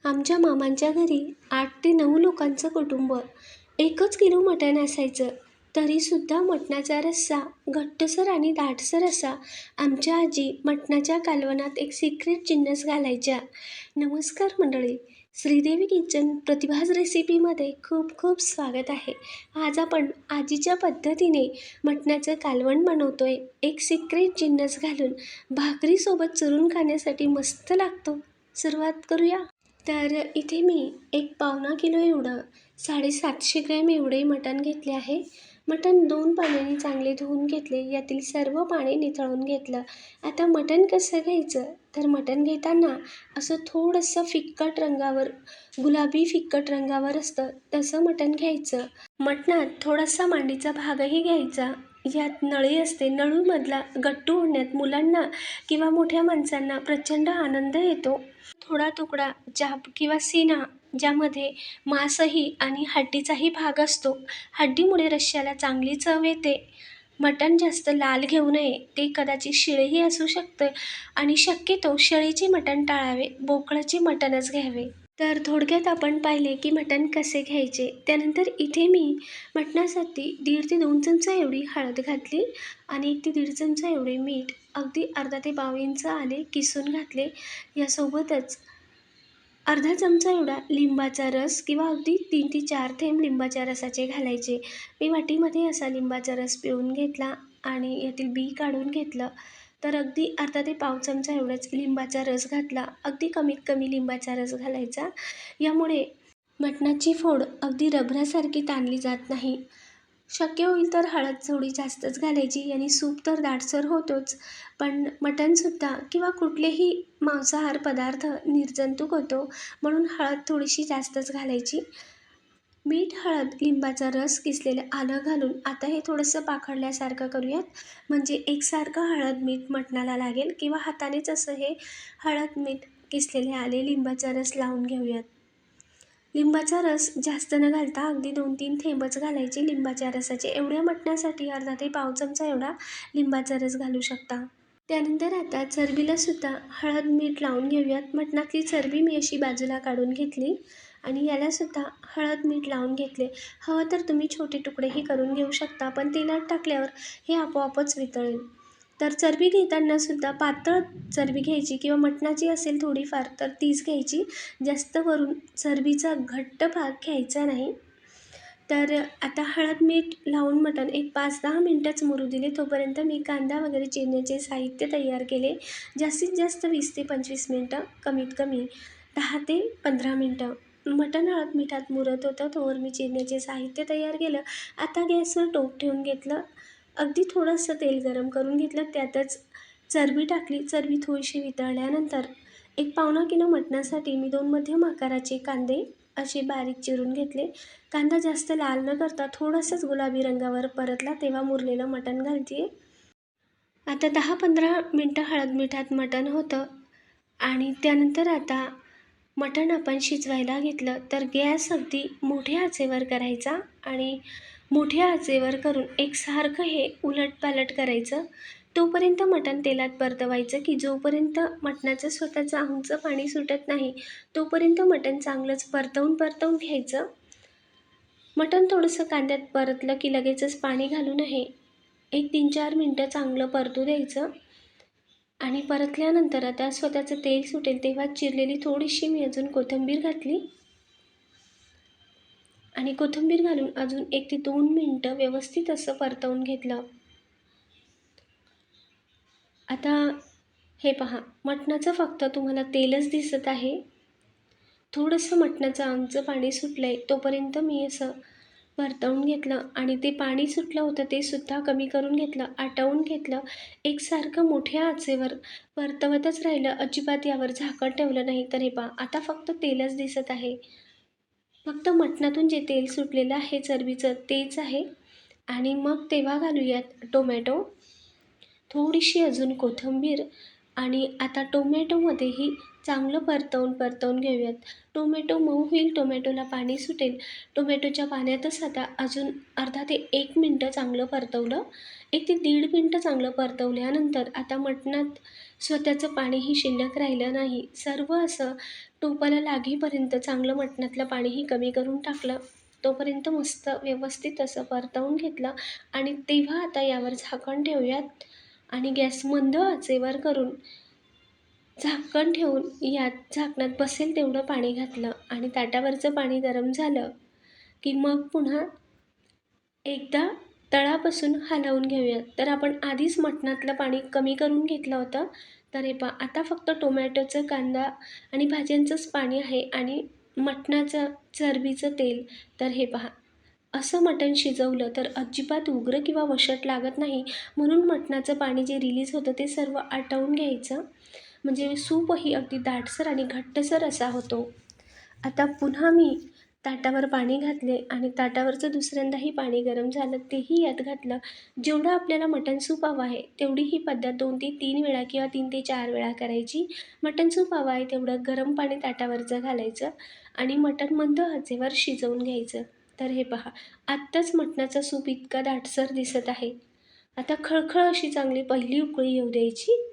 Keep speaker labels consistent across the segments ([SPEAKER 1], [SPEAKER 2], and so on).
[SPEAKER 1] आमच्या मामांच्या घरी 8 ते 9 लोकांचं कुटुंब. 1 किलो मटण असायचं. तरीसुद्धा मटणाचा रस्सा घट्टसर आणि दाटसर असा. आमच्या आजी मटणाच्या कालवणात एक सिक्रेट जिन्नस घालायच्या. नमस्कार मंडळी, श्रीदेवी किचन प्रतिभाज रेसिपीमध्ये खूप खूप स्वागत आहे. आज आपण आजीच्या पद्धतीने मटणाचं कालवण बनवतोय. एक सिक्रेट जिन्नस घालून भाकरीसोबत चुरून खाण्यासाठी मस्त लागतो. सुरुवात करूया. तर इथे मी 1 पावणा किलो एवढं 750 ग्रॅम एवढे मटण घेतले आहे. मटण 2 पाण्याने चांगले धुवून घेतले. यातील सर्व पाणी निथळून घेतलं. आता मटण कसं घ्यायचं, तर मटण घेताना असं थोडंसं फिक्कट रंगावर, गुलाबी फिक्कट रंगावर असतं तसं मटण घ्यायचं. मटणात थोडासा मांडीचा भागही घ्यायचा. यात नळी असते. नळूमधला गट्टू होण्यात मुलांना किंवा मोठ्या माणसांना प्रचंड आनंद येतो. थोडा तुकडा जाब किंवा सीना, ज्यामध्ये मांसही आणि हड्डीचाही भाग असतो. हड्डीमुळे रश्श्याला चांगली चव येते. मटण जास्त लाल घेऊ नये, ते कदाचित शिळेही असू शकतं आणि शक्यतो शेळीचे मटण टाळावे, बोकडाचे मटणच घ्यावे. तर थोडक्यात आपण पाहिले की मटण कसे घ्यायचे. त्यानंतर इथे मी मटणासाठी 1.5 ते 2 चमचा एवढी हळद घातली आणि 1 ते 1.5 चमचा एवढे मीठ, अगदी अर्धा ते पाव इंच आले किसून घातले. यासोबतच अर्धा चमचा एवढा लिंबाचा रस किंवा अगदी 3 ते 4 थेंब लिंबाच्या रसाचे घालायचे. मी वाटीमध्ये असा लिंबाचा रस पिळून घेतला आणि यातील बी काढून घेतलं. तर अगदी अर्धा ते पाव चमचा एवढाच लिंबाचा रस घातला. अगदी कमीत कमी लिंबाचा रस घालायचा. यामुळे मटणाची फोड अगदी रबरासारखी ताणली जात नाही. शक्य होईल तर हळद थोडी जास्तच घालायची. याने सूप तर दाटसर होतोच, पण मटणसुद्धा किंवा कुठलेही मांसाहार पदार्थ निर्जंतुक होतो, म्हणून हळद थोडीशी जास्तच घालायची. मीठ, हळद, लिंबाचा रस, किसलेलं आलं घालून आता हे थोडंसं पाखडल्यासारखं करूयात. म्हणजे एकसारखं हळद मीठ मटणाला लागेल किंवा हातानेच असं हे हळद मीठ, किसलेले आले, लिंबाचा रस लावून घेऊयात. लिंबाचा रस जास्त न घालता अगदी 2-3 थेंबच घालायचे लिंबाच्या रसाचे. एवढ्या मटणासाठी अर्धा ते पाव चमचा एवढा लिंबाचा रस घालू शकता. त्यानंतर आता चरबीलासुद्धा हळद मीठ लावून घेऊयात. मटणातली चरबी मी अशी बाजूला काढून घेतली आणि यालासुद्धा हळद मीठ लावून घेतले. हवं तर तुम्ही छोटे तुकडेही करून घेऊ शकता, पण तेलात टाकल्यावर हे आपोआपच वितळेल. तर चरबी घेतानासुद्धा पातळ चरबी घ्यायची किंवा मटणाची असेल थोडीफार तर तीच घ्यायची. जास्त करून चरबीचा घट्ट भाग घ्यायचा नाही. तर आता हळद मीठ लावून मटण एक 5-10 मिनटंच मुरू दिले. तोपर्यंत मी कांदा वगैरे चिरण्याचे साहित्य तयार केले. जास्तीत जास्त 20 ते 25 मिनटं, कमीत कमी 10 ते 15 मिनटं मटण हळद मिठात मुरत होतं, तोवर मी चिरण्याचे साहित्य तयार केलं. आता गॅसवर टोप ठेवून घेतलं. अगदी थोडंसं तेल गरम करून घेतलं. त्यातच चरबी टाकली. चरबी थोडीशी वितळल्यानंतर 1 पावणा किलो मटणासाठी मी 2 मध्यम आकाराचे कांदे असे बारीक चिरून घेतले. कांदा जास्त लाल न करता थोडासाच गुलाबी रंगावर परतला तेव्हा मुरलेलं मटण घालते. आता 10-15 मिनटं हळद मिठात मटण होतं आणि त्यानंतर आता मटण आपण शिजवायला घेतलं. तर गॅस अगदी मोठ्या आचेवर करायचा आणि मोठ्या आचेवर करून एकसारखं हे उलटपालट करायचं. तोपर्यंत मटण तेलात परतवायचं की जोपर्यंत मटणाचं स्वतःचं अंगचं पाणी सुटत नाही, तोपर्यंत मटण चांगलंच परतवून घ्यायचं. मटण थोडंसं कांद्यात परतलं की लगेचच पाणी घालू नये. 1-3-4 मिनटं चांगलं परतू द्यायचं आणि परतल्यानंतर आता स्वतःचं तेल सुटेल तेव्हा चिरलेली थोडीशी मी अजून कोथिंबीर घातली आणि कोथिंबीर घालून अजून 1 ते 2 मिनटं व्यवस्थित असं परतवून घेतलं. आता हे पहा, मटणाचं फक्त तुम्हाला तेलच दिसत आहे. थोडंसं मटणाचं अंगचं पाणी सुटलं आहे, तोपर्यंत मी असं परतवून घेतलं आणि ते पाणी सुटलं होतं ते सुद्धा कमी करून घेतलं, आटवून घेतलं. एकसारखं मोठ्या आचेवर परतवतच राहिलं. अजिबात यावर झाकण ठेवलं नाही. तर हे पहा, आता फक्त तेलच दिसत आहे. फक्त मटणातून जे तेल सुटलेलं आहे चरबीचं तेच आहे. आणि मग तेव्हा घालूयात टोमॅटो, थोडीशी अजून कोथिंबीर आणि आता टोमॅटोमध्येही चांगलं परतवून घेऊयात. टोमॅटो मऊ होईल, टोमॅटोला पाणी सुटेल. टोमॅटोच्या पाण्यातच आता अजून अर्धा ते 1 मिनटं चांगलं परतवलं. 1 ते 1.5 मिनटं चांगलं परतवल्यानंतर आता मटणात स्वतःचं पाणीही शिल्लक राहिलं नाही. सर्व असं टोपाला लागेपर्यंत चांगलं मटणातलं पाणीही कमी करून टाकलं. तोपर्यंत मस्त व्यवस्थित असं परतवून घेतलं आणि तेव्हा आता यावर झाकण ठेवूयात आणि गॅस मंद आचेवर करून झाकण ठेवून यात झाकणात बसेल तेवढं पाणी घातलं आणि ताटावरचं पाणी गरम झालं की मग पुन्हा एकदा तळापासून हलवून घेऊयात. तर आपण आधीच मटणातलं पाणी कमी करून घेतलं होतं. तर हे पहा आता फक्त टोमॅटोचं, कांदा आणि भाज्यांचंच पाणी आहे आणि मटणाचं चरबीचं तेल. तर हे पहा असं मटण शिजवलं तर अजिबात उग्र किंवा वशट लागत नाही. म्हणून मटणाचं पाणी जे रिलीज होतं ते सर्व आटवून घ्यायचं. म्हणजे सूपही अगदी दाटसर आणि घट्टसर असा होतो. आता पुन्हा मी ताटावर पाणी घातले आणि ताटावरचं दुसऱ्यांदाही पाणी गरम झालं तेही यात घातलं. जेवढं आपल्याला मटण सूप हवं आहे तेवढी ही पद्धत 2 ते 3 वेळा किंवा 3 ते 4 वेळा करायची. मटण सूप हवं आहे तेवढं गरम पाणी ताटावरचं घालायचं आणि मटण मंद आचेवर शिजवून घ्यायचं. तर हे पहा आत्ताच मटणाचा सूप इतका दाटसर दिसत आहे. आता खळखळ अशी चांगली पहिली उकळी येऊ द्यायची.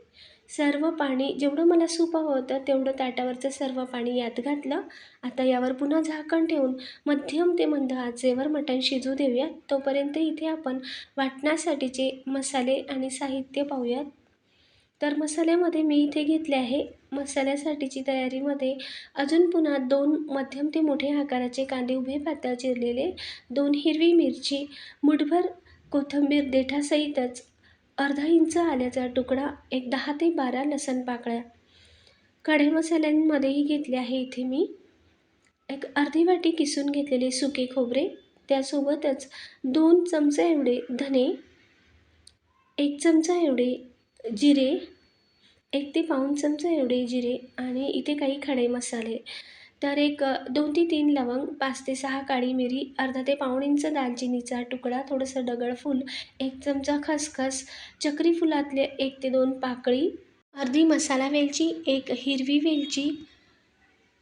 [SPEAKER 1] सर्व पाणी जेवढं मला सूप हवं होतं तेवढं ताटावरचं सर्व पाणी यात घातलं. आता यावर पुन्हा झाकण ठेवून मध्यम ते मंद आचेवर मटण शिजू देऊयात. तोपर्यंत इथे आपण वाटण्यासाठीचे मसाले आणि साहित्य पाहूयात. तर मसाल्यामध्ये मी इथे घेतले आहे मसाल्यासाठीची तयारीमध्ये अजून पुन्हा 2 मध्यम ते मोठे आकाराचे कांदे उभे पातळ चिरलेले, 2 हिरवी मिरची, मुठभर कोथिंबीर देठासहितच, अर्धा इंच आल्याचा तुकडा, एक 10 ते 12 लसूण पाकळ्या. खडे मसाल्यांमध्येही घेतले आहे इथे मी एक अर्धी वाटी किसून घेतलेले सुके खोबरे, त्यासोबतच 2 चमचे एवढे धने, 1 चमचा एवढे जिरे, 1 ते पाऊण चमचा एवढे जिरे आणि इथे काही खडे मसाले. तर 2 ते 3 लवंग, 5 ते 6 काळी मिरी, अर्धा ते पाऊण इंच दालचिनीचा तुकडा, थोडंसं दगडफूल, 1 चमचा खसखस, चक्री फुलातले 1 ते 2 पाकळी, अर्धी मसाला वेलची, 1 हिरवी वेलची,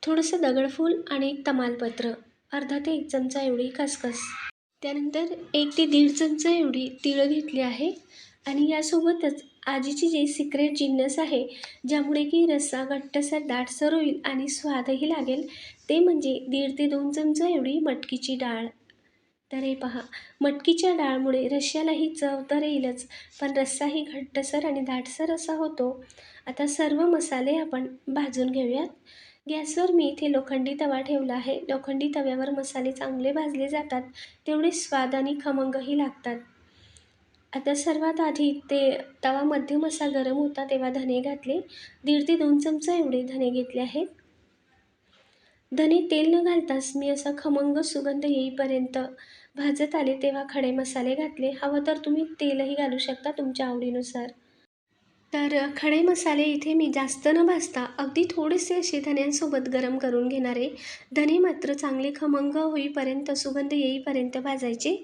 [SPEAKER 1] थोडंसं दगडफूल आणि एक तमालपत्र, अर्धा ते 1 चमचा एवढी खसखस. त्यानंतर 1 ते 1.5 चमचा एवढी तीळ घेतली आहे आणि यासोबतच आजीची जी सिक्रेट जिन्नस आहे ज्यामुळे की रस्सा घट्टसर दाटसर होईल आणि स्वादही लागेल ते म्हणजे 1.5 ते 2 चमचा एवढी मटकीची डाळ. तर हे पहा मटकीच्या डाळमुळे रश्श्यालाही चव तर येईलच पण रस्साही घट्टसर आणि दाटसर असा होतो. आता सर्व मसाले आपण भाजून घेऊयात. गॅसवर मी इथे लोखंडी तवा ठेवला आहे. लोखंडी तव्यावर मसाले चांगले भाजले जातात तेवढे स्वाद आणि खमंगही लागतात. आता सर्वात आधी ते तवा मध्यम असा गरम होता तेव्हा धने घातले. 1.5 ते 2 चमचा एवढे धने घेतले आहेत. धने तेल न घालताच मी असा खमंग सुगंध येईपर्यंत भाजत आले तेव्हा खडे मसाले घातले. हवं तर तुम्ही तेलही घालू शकता तुमच्या आवडीनुसार. तर खडे मसाले इथे मी जास्त न भाजता अगदी थोडेसे असे धन्यांसोबत गरम करून घेणार आहे. धने मात्र चांगले खमंग होईपर्यंत सुगंध येईपर्यंत भाजायचे.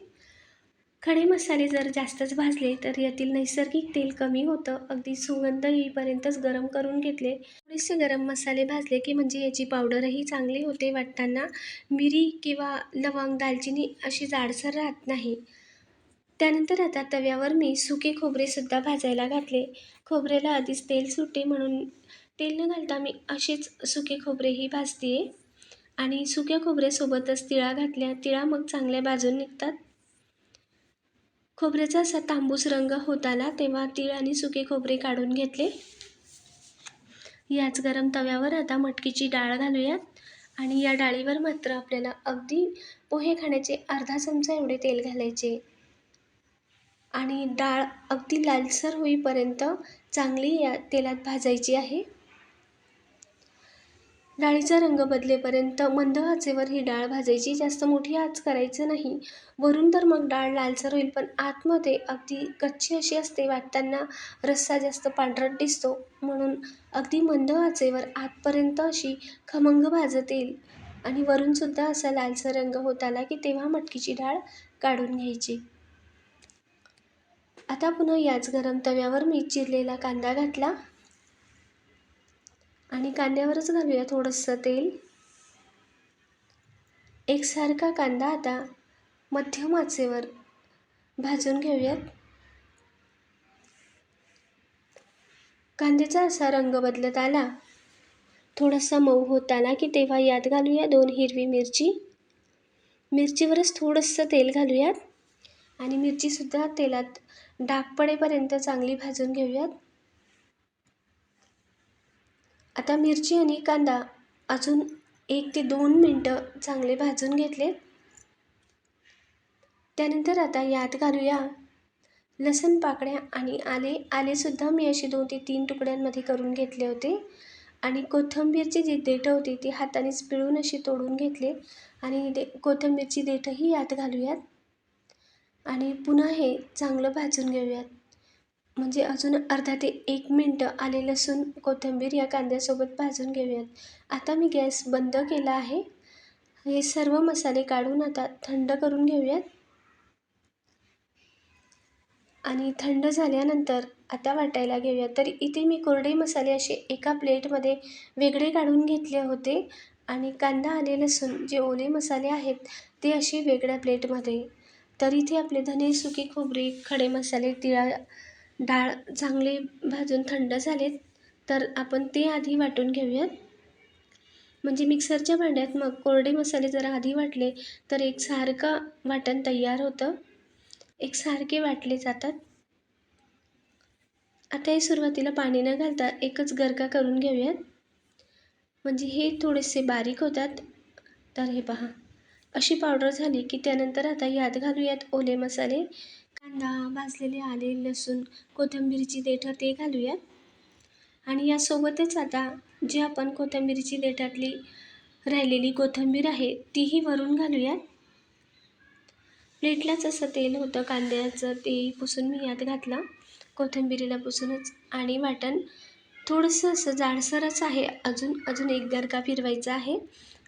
[SPEAKER 1] खडे मसाले जर जास्तच भाजले तर यातील नैसर्गिक तेल कमी होतं. अगदी सुगंध येईपर्यंतच गरम करून घेतले. थोडेसे गरम मसाले भाजले की म्हणजे याची पावडरही चांगली होते. वाटताना मिरी किंवा लवंग दालचिनी अशी जाडसर राहत नाही. त्यानंतर आता तव्यावर मी सुके खोबरेसुद्धा भाजायला घातले. खोबऱ्याला आधीच तेल सुटे म्हणून तेल न घालता मी असेच सुके खोबरेही भाजते आहे आणि सुक्या खोबऱ्यासोबतच तिळा घातल्या. तिळा मग चांगल्या भाजून निघतात. खोबऱ्याचा असा तांबूस रंग होत आला तेव्हा तीळ आणि सुके खोबरे काढून घेतले. याच गरम तव्यावर आता मटकीची डाळ घालूयात आणि या डाळीवर मात्र आपल्याला अगदी पोहे खाण्याचे अर्धा चमचा एवढे तेल घालायचे आणि डाळ अगदी लालसर होईपर्यंत चांगली या तेलात भाजायची आहे. डाळीचा रंग बदलेपर्यंत मंद आचेवर ही डाळ भाजायची. जास्त मोठी आच करायचं नाही. वरून तर मग डाळ लालसर होईल पण आतमध्ये अगदी कच्ची अशी असते. वाटताना रस्सा जास्त पांढरट दिसतो म्हणून अगदी मंद आचेवर आतपर्यंत अशी खमंग भाजत येईल आणि वरूनसुद्धा असा लालसर रंग होत आला की तेव्हा मटकीची डाळ काढून घ्यायची. आता पुन्हा याच गरम तव्यावर मी चिरलेला कांदा घातला आणि कांद्यावरच घालूया थोडंसं तेल. एकसारखा कांदा आता मध्यम आचेवर भाजून घेऊयात. कांद्याचा असा रंग बदलत आला, थोडासा मऊ होत आला की तेव्हा यात घालूया 2 हिरवी मिरची. मिरचीवरच थोडंसं तेल घालूयात आणि मिरचीसुद्धा तेलात डाग पडेपर्यंत चांगली भाजून घेऊयात. आता मिरची आणि कांदा अजून 1 ते 2 मिनटं चांगले भाजून घेतले. त्यानंतर आता यात घालूया लसूण पाकळ्या आणि आलेसुद्धा मी अशी 2 ते 3 तुकड्यांमध्ये करून घेतले होते. आणि कोथिंबीरची जी देठं होती ती हातानेच पिळून अशी तोडून घेतले आणि कोथिंबीरची देठंही यात घालूयात आणि पुन्हा हे चांगलं भाजून घेऊयात. म्हणजे अजून अर्धा ते 1 मिनटं आले लसूण कोथिंबीर या कांद्यासोबत भाजून घेऊयात. आता मी गॅस बंद केला आहे. हे सर्व मसाले काढून आता थंड करून घेऊयात आणि थंड झाल्यानंतर आता वाटायला घेऊयात. तर इथे मी कोरडे मसाले असे एका प्लेटमध्ये वेगळे काढून घेतले होते आणि कांदा आले लसूण जे ओले मसाले आहेत ते असे वेगळ्या प्लेटमध्ये. तर इथे आपले धने, सुकी खोबरे, खडे मसाले, डाळ चांगले भाजून थंड झालेत. तर आपण ते आधी वाटून घेऊयात. म्हणजे मिक्सरच्या भांड्यात मग कोरडे मसाले जर आधी वाटले तर एकसारखं वाटण तयार होतं, एकसारखे वाटले जातात. आता हे सुरुवातीला पाणी न घालता एकच गरका करून घेऊयात, म्हणजे हे थोडेसे बारीक होतात. तर हे पहा, अशी पावडर झाली की त्यानंतर आता यात घालूयात ओले मसाले. कांदा, भाजलेले आले, लसूण, कोथिंबीरची देठं ते घालूयात आणि यासोबतच आता जी आपण कोथिंबीरची देठातली राहिलेली कोथिंबीर आहे तीही वरून घालूयात. प्लेटलाच असं तेल होतं कांद्याचं, ते पुसून मी यात घातलं, कोथिंबीरीला पुसूनच. आणि वाटण थोडंसं असं जाडसरच आहे, अजून एक गरका फिरवायचा आहे.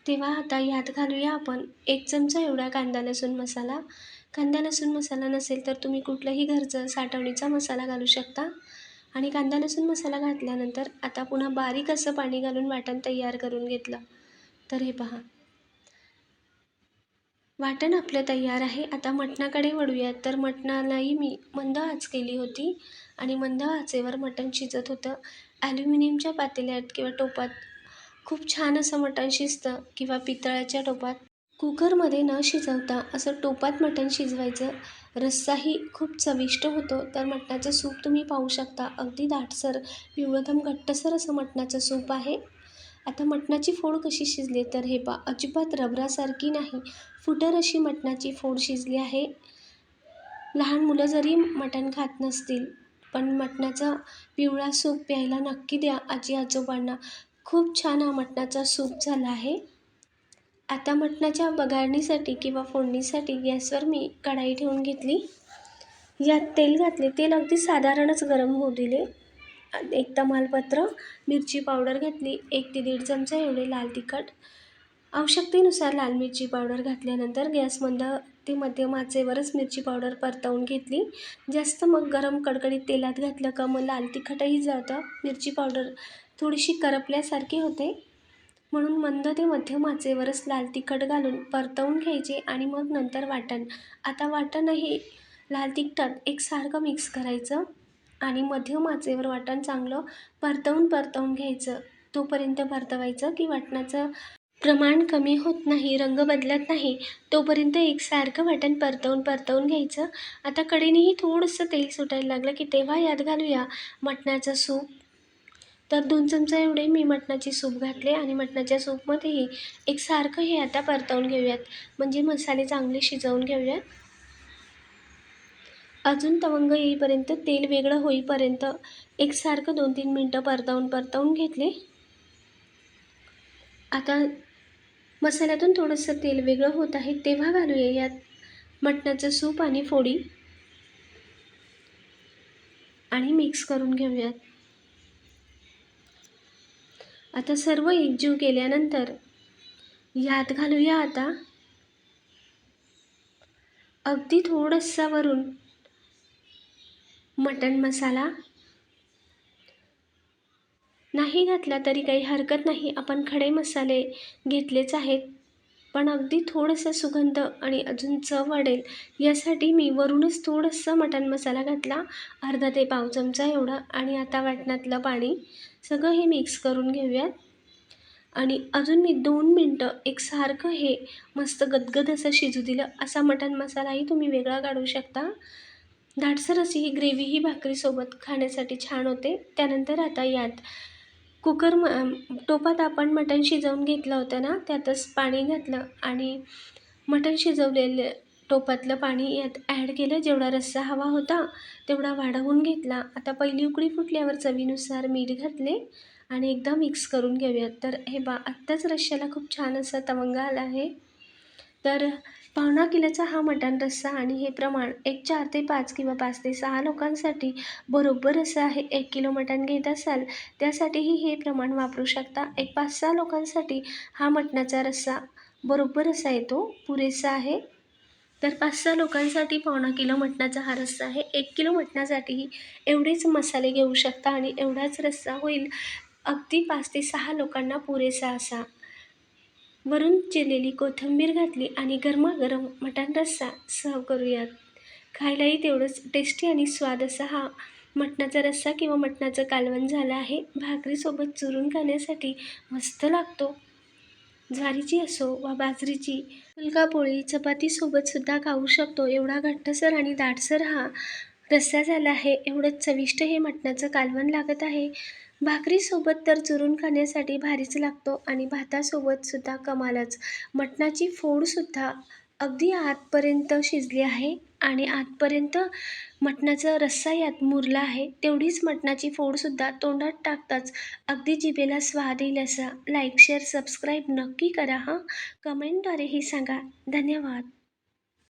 [SPEAKER 1] तेव्हा आता यात घालूया आपण 1 चमचा एवढा कांदा लसूण मसाला. कांदा लसूण मसाला नसेल तर तुम्ही कुठलाही घरचं साठवणीचा मसाला घालू शकता. आणि कांदा लसूण मसाला घातल्यानंतर आता पुन्हा बारीक असं पाणी घालून वाटण तयार करून घेतलं. तर हे पहा, वाटण आपलं तयार आहे. आता मटणाकडे वळूयात. तर मटणालाही मी मंद आच केली होती आणि मंद आचेवर मटण शिजत होतं. ॲल्युमिनियमच्या पातेल्यात किंवा टोपात खूप छान असं मटण शिजतं, किंवा पितळाच्या टोपात. कुकरमध्ये न शिजवता असं टोपात मटण शिजवायचं. रस्साही खूप चविष्ट होतो. तर मटणाचं सूप तुम्ही पाहू शकता, अगदी दाटसर, पिवळधम घट्टसर असं मटणाचं सूप आहे. आता मटणाची फोड कशी शिजली तर हे पहा, अजिबात रबरासारखी नाही, फुटर अशी मटणाची फोड शिजली आहे. लहान मुलं जरी मटण खात नसतील पण मटणाचा पिवळा सूप प्यायला नक्की द्या आजी आजोबांना. खूप छान हा मटणाचा सूप झाला आहे. आता मटणाच्या बघारणीसाठी किंवा फोडणीसाठी गॅसवर मी कढाई ठेवून घेतली. यात तेल घातले. तेल अगदी साधारणच गरम होऊ दिले. 1 तमालपत्र, मिरची पावडर घातली, 1 ते 1.5 चमचा एवढे लाल तिखट. आवश्यकतेनुसार लाल मिरची पावडर घातल्यानंतर गॅस मंद ते मध्यम आचेवरच मिरची पावडर परतवून घेतली. जास्त मग गरम कडकडीत तेलात घातलं का मग लाल तिखटही जळतं, मिरची पावडर थोडीशी करपल्यासारखी होते. म्हणून मंद ते मध्यम आचेवरच लाल तिखट घालून परतवून घ्यायचे आणि मग नंतर वाटण. आता वाटणही लाल तिखटात एकसारखं मिक्स करायचं आणि मध्यम आचेवर वाटण चांगलं परतवून घ्यायचं. तोपर्यंत परतवायचं की वाटणाचं प्रमाण कमी होत नाही, रंग बदलत नाही, तोपर्यंत एकसारखं वाटण परतवून घ्यायचं. आता कढईनेही थोडंसं तेल सुटायला लागलं की तेव्हा यात घालूया मटणाचं सूप. तर 2 चमचा एवढे मी मटणाचे सूप घातले आणि मटणाच्या सूपमध्येही एकसारखं हे आता परतवून घेऊयात, म्हणजे मसाले चांगले शिजवून घेऊयात. अजून तवंग येईपर्यंत, तेल वेगळं होईपर्यंत एकसारखं 2-3 मिनटं परतवून घेतले. आता मसाल्यातून थोडंसं तेल वेगळं होत आहे तेव्हा घालूया यात मटणाचं सूप आणि फोडी आणि मिक्स करून घेऊयात. आता सर्व एकजीव केल्यानंतर यात घालूया आता अगदी थोडासा वरून मटण मसाला. नाही घातला तरी काही हरकत नाही, आपण खडे मसाले घेतलेच आहेत. पण अगदी थोडंसं सुगंध आणि अजून चव वाढेल यासाठी मी वरूनच थोडंसं मटण मसाला घातला, अर्धा ते पाव चमचा एवढा. आणि आता वाटणातलं पाणी सगळं हे मिक्स करून घेऊयात. आणि अजून मी 2 मिनटं एकसारखं हे मस्त गदगद असं शिजू दिलं. असा मटण मसालाही तुम्ही वेगळा काढू शकता. दाटसर अशी ही ग्रेव्ही ही भाकरीसोबत खाण्यासाठी छान होते. त्यानंतर आता यात टोपात आपण मटण शिजवून घेतलं होतं ना, त्यातच पाणी घातलं आणि मटण शिजवलेलं टोपातलं पाणी यात ॲड केलं. जेवढा रस्सा हवा होता तेवढा वाढवून घेतला. आता पहिली उकळी फुटल्यावर चवीनुसार मीठ घातले आणि एकदा मिक्स करून घेऊयात. तर हे आत्ताच रश्श्याला खूप छान असा तवंग आला आहे. तर पावणा किलोचा हा मटण रस्सा आणि हे प्रमाण एक 4 ते 5 किंवा 5 ते 6 लोकांसाठी बरोबर असं आहे. 1 किलो मटण घेत असाल त्यासाठीही हे प्रमाण वापरू शकता. एक 5-6 लोकांसाठी हा मटणाचा रस्सा बरोबर असा येतो, पुरेसा आहे. तर 5-6 लोकांसाठी पावणा किलो मटणाचा हा रस्सा आहे. 1 किलो मटणासाठीही एवढेच मसाले घेऊ शकता आणि एवढाच रस्सा होईल अगदी 5 ते 6 लोकांना पुरेसा असा. वरून चिरलेली कोथिंबीर घातली आणि गरमागरम मटण रस्सा सर्व्ह करूयात. खायलाही तेवढंच टेस्टी आणि स्वाद असा हा मटणाचा रस्सा किंवा मटणाचं कालवण झालं आहे. भाकरीसोबत चुरून खाण्यासाठी मस्त लागतो. ज्वारीची असो वा बाजरीची, फुलका पोळी, चपातीसोबतसुद्धा खाऊ शकतो. एवढा घट्टसर आणि दाटसर हा रस्सा झाला आहे. एवढंच चविष्ट हे मटणाचं कालवण लागत आहे. भाकरीसोबत तर चुरून खाण्यासाठी भारीच लागतो आणि भातासोबतसुद्धा कमालच. मटणाची फोडसुद्धा अगदी आतपर्यंत शिजली आहे आणि आतपर्यंत मटणाचा रस्सा यात मुरला आहे. तेवढीच मटणाची फोडसुद्धा तोंडात टाकताच अगदी जिभेला स्वाद येईल असा. लाईक, शेअर, सबस्क्राईब नक्की करा हां. कमेंटद्वारेही सांगा. धन्यवाद.